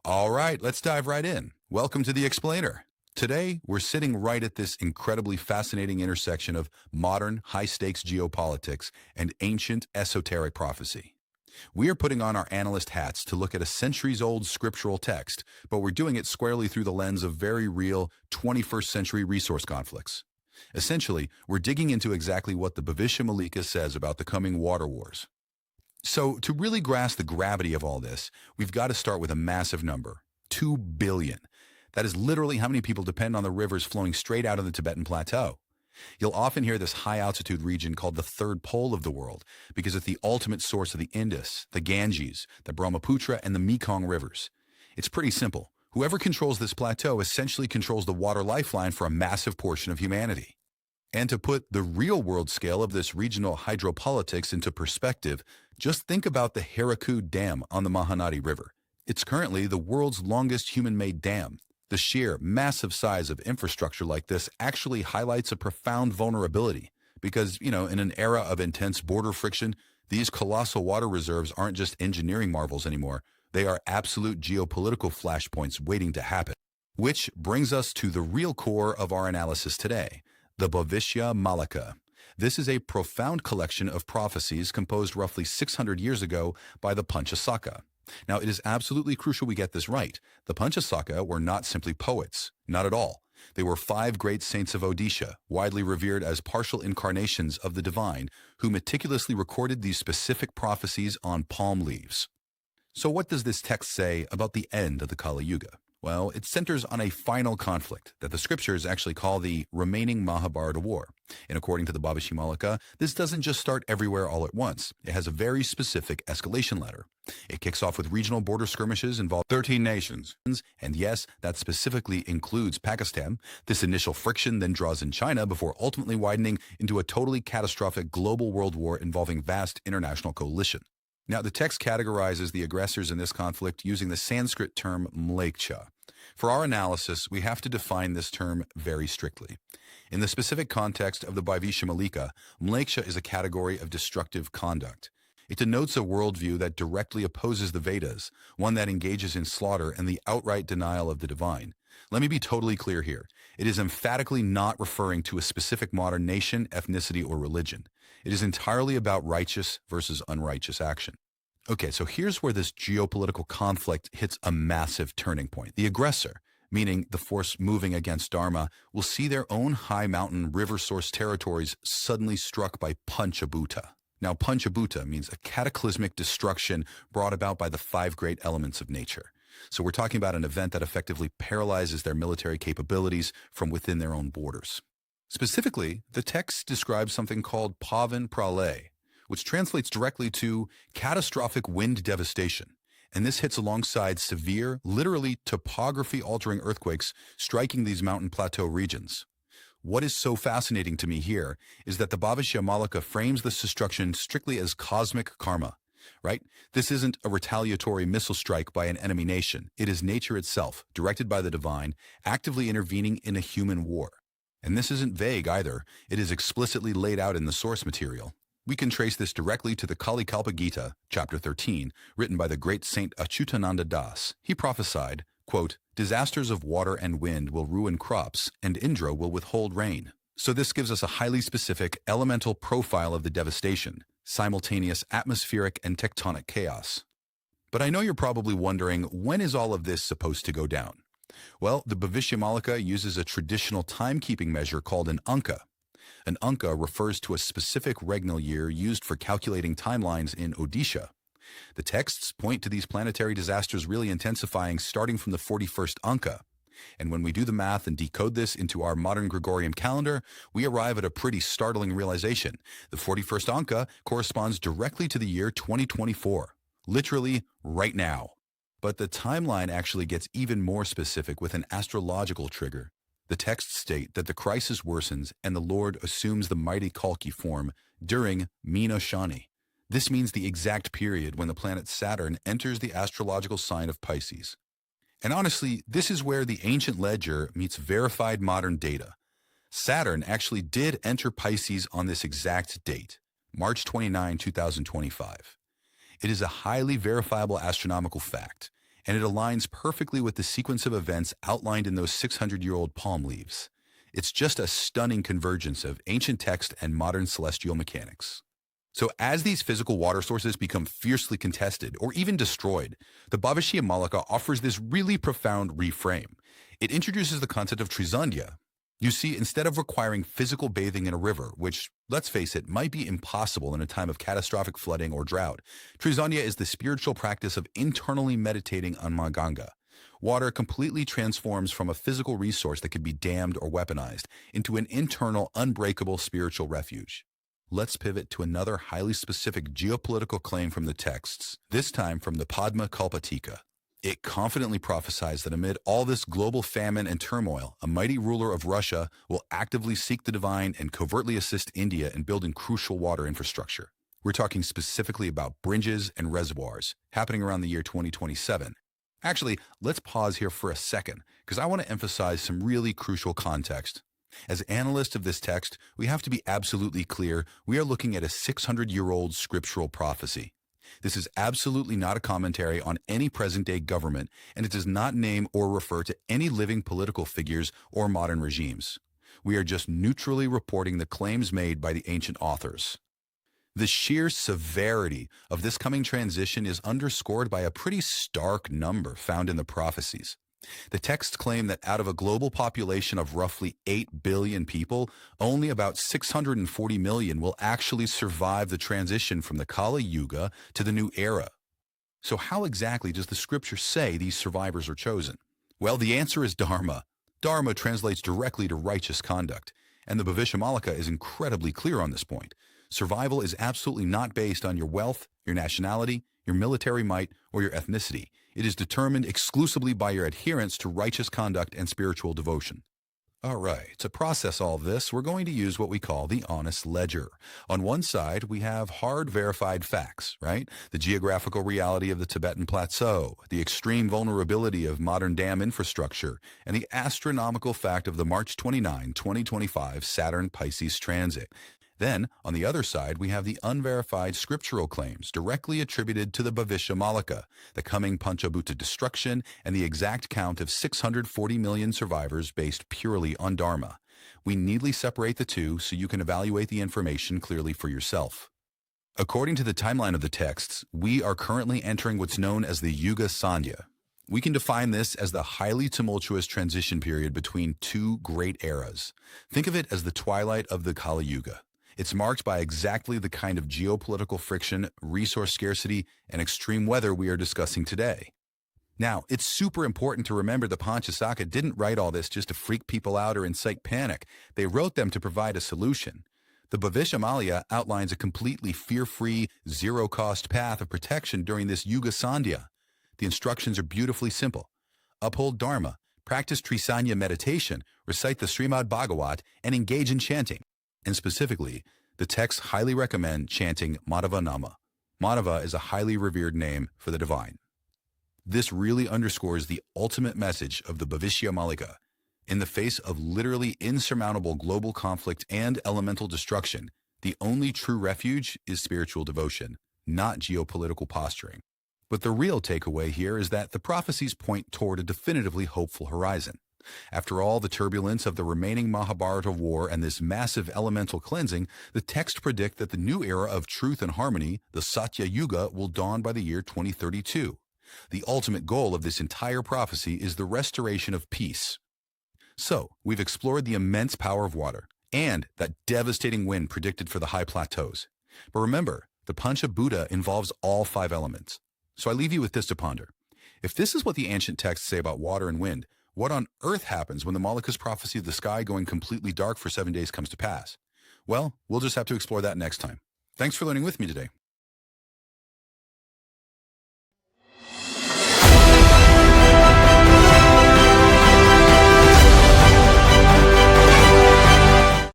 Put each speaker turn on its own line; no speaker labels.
All right, let's dive right in. Welcome to The Explainer. Today, we're sitting right at this incredibly fascinating intersection of modern, high-stakes geopolitics and ancient, esoteric prophecy. We are putting on our analyst hats to look at a centuries-old scriptural text, but we're doing it squarely through the lens of very real 21st century resource conflicts. Essentially, we're digging into exactly what the Bhavishya Malika says about the coming water wars. So, to really grasp the gravity of all this, we've got to start with a massive number, 2 billion. That is literally how many people depend on the rivers flowing straight out of the Tibetan Plateau. You'll often hear this high-altitude region called the third pole of the world because it's the ultimate source of the Indus, the Ganges, the Brahmaputra, and the Mekong rivers. It's pretty simple. Whoever controls this plateau essentially controls the water lifeline for a massive portion of humanity. And to put the real-world scale of this regional hydropolitics into perspective, just think about the Hirakud Dam on the Mahanadi River. It's currently the world's longest human-made dam. The sheer, massive size of infrastructure like this actually highlights a profound vulnerability because, in an era of intense border friction, these colossal water reserves aren't just engineering marvels anymore. They are absolute geopolitical flashpoints waiting to happen. Which brings us to the real core of our analysis today, the Bhavishya Malika. This is a profound collection of prophecies composed roughly 600 years ago by the Panchasakha. Now, it is absolutely crucial we get this right. The Panchasakha were not simply poets, not at all. They were 5 great saints of Odisha, widely revered as partial incarnations of the divine, who meticulously recorded these specific prophecies on palm leaves. So what does this text say about the end of the Kali Yuga? Well, it centers on a final conflict that the scriptures actually call the remaining Mahabharata War. And according to the Bhavishya Malika, this doesn't just start everywhere all at once. It has a very specific escalation ladder. It kicks off with regional border skirmishes involving 13 nations. And yes, that specifically includes Pakistan. This initial friction then draws in China before ultimately widening into a totally catastrophic global world war involving vast international coalition. Now, the text categorizes the aggressors in this conflict using the Sanskrit term Mleccha. For our analysis, we have to define this term very strictly. In the specific context of the Bhavishya Malika, Mleccha is a category of destructive conduct. It denotes a worldview that directly opposes the Vedas, one that engages in slaughter and the outright denial of the divine. Let me be totally clear here. It is emphatically not referring to a specific modern nation, ethnicity, or religion. It is entirely about righteous versus unrighteous action. Okay, so here's where this geopolitical conflict hits a massive turning point. The aggressor, meaning the force moving against Dharma, will see their own high mountain river source territories suddenly struck by Bhoota. Now, Bhoota means a cataclysmic destruction brought about by the 5 great elements of nature. So we're talking about an event that effectively paralyzes their military capabilities from within their own borders. Specifically, the text describes something called Pavan Pralay, which translates directly to catastrophic wind devastation. And this hits alongside severe, literally topography-altering earthquakes striking these mountain plateau regions. What is so fascinating to me here is that the Bhavishya Malika frames this destruction strictly as cosmic karma, right? This isn't a retaliatory missile strike by an enemy nation. It is nature itself, directed by the divine, actively intervening in a human war. And this isn't vague either. It is explicitly laid out in the source material. We can trace this directly to the Kali Gita, chapter 13, written by the great Saint Achyutananda Das. He prophesied, quote, "Disasters of water and wind will ruin crops, and Indra will withhold rain." So this gives us a highly specific elemental profile of the devastation, simultaneous atmospheric and tectonic chaos. But I know you're probably wondering, when is all of this supposed to go down? Well, the Bhavishya Malika uses a traditional timekeeping measure called an Anka. An Anka refers to a specific regnal year used for calculating timelines in Odisha. The texts point to these planetary disasters really intensifying starting from the 41st Anka. And when we do the math and decode this into our modern Gregorian calendar, we arrive at a pretty startling realization. The 41st Anka corresponds directly to the year 2024, literally right now. But the timeline actually gets even more specific with an astrological trigger. The texts state that the crisis worsens and the Lord assumes the mighty Kalki form during Meena Shani. This means the exact period when the planet Saturn enters the astrological sign of Pisces. And honestly, this is where the ancient ledger meets verified modern data. Saturn actually did enter Pisces on this exact date, March 29, 2025. It is a highly verifiable astronomical fact, and it aligns perfectly with the sequence of events outlined in those 600-year-old palm leaves. It's just a stunning convergence of ancient text and modern celestial mechanics. So as these physical water sources become fiercely contested or even destroyed, the Bhavishya Malika offers this really profound reframe. It introduces the concept of Trisandhya. You see, instead of requiring physical bathing in a river, which, let's face it, might be impossible in a time of catastrophic flooding or drought, Trisandhya is the spiritual practice of internally meditating on Ganga. Water completely transforms from a physical resource that could be dammed or weaponized into an internal, unbreakable spiritual refuge. Let's pivot to another highly specific geopolitical claim from the texts, this time from the Padma Kalpatika. It confidently prophesies that amid all this global famine and turmoil, a mighty ruler of Russia will actively seek the divine and covertly assist India in building crucial water infrastructure. We're talking specifically about bridges and reservoirs, happening around the year 2027. Actually, let's pause here for a second, because I want to emphasize some really crucial context. As analysts of this text, we have to be absolutely clear we are looking at a 600-year-old scriptural prophecy. This is absolutely not a commentary on any present-day government, and it does not name or refer to any living political figures or modern regimes. We are just neutrally reporting the claims made by the ancient authors. The sheer severity of this coming transition is underscored by a pretty stark number found in the prophecies. The texts claim that out of a global population of roughly 8 billion people, only about 640 million will actually survive the transition from the Kali Yuga to the new era. So how exactly does the scripture say these survivors are chosen? Well, the answer is Dharma. Dharma translates directly to righteous conduct, and the Bhavishya Malika is incredibly clear on this point. Survival is absolutely not based on your wealth, your nationality, your military might, or your ethnicity. It is determined exclusively by your adherence to righteous conduct and spiritual devotion. All right, to process all this, we're going to use what we call the honest ledger. On one side, we have hard verified facts, right? The geographical reality of the Tibetan Plateau, the extreme vulnerability of modern dam infrastructure, and the astronomical fact of the March 29, 2025 Saturn Pisces transit. Then, on the other side, we have the unverified scriptural claims directly attributed to the Bhavishya Malika, the coming Pancha Bhoota destruction, and the exact count of 640 million survivors based purely on Dharma. We neatly separate the two so you can evaluate the information clearly for yourself. According to the timeline of the texts, we are currently entering what's known as the Yuga Sandhya. We can define this as the highly tumultuous transition period between two great eras. Think of it as the twilight of the Kali Yuga. It's marked by exactly the kind of geopolitical friction, resource scarcity, and extreme weather we are discussing today. Now, it's super important to remember the Panchasakha didn't write all this just to freak people out or incite panic. They wrote them to provide a solution. The Bhavishya Malika outlines a completely fear-free, zero-cost path of protection during this Yuga Sandhya. The instructions are beautifully simple. Uphold Dharma, practice Trisandhya meditation, recite the Srimad Bhagavat, and engage in chanting. And specifically, the texts highly recommend chanting Madhava Nama. Madhava is a highly revered name for the divine. This really underscores the ultimate message of the Bhavishya Malika. In the face of literally insurmountable global conflict and elemental destruction, the only true refuge is spiritual devotion, not geopolitical posturing. But the real takeaway here is that the prophecies point toward a definitively hopeful horizon. After all the turbulence of the remaining Mahabharata war and this massive elemental cleansing, the texts predict that the new era of truth and harmony, the Satya Yuga, will dawn by the year 2032. The ultimate goal of this entire prophecy is the restoration of peace. So, we've explored the immense power of water and that devastating wind predicted for the high plateaus. But remember, the Pancha Bhoota involves all 5 elements. So I leave you with this to ponder. If this is what the ancient texts say about water and wind, what on earth happens when the Malika's prophecy of the sky going completely dark for 7 days comes to pass? Well, we'll just have to explore that next time. Thanks for learning with me today.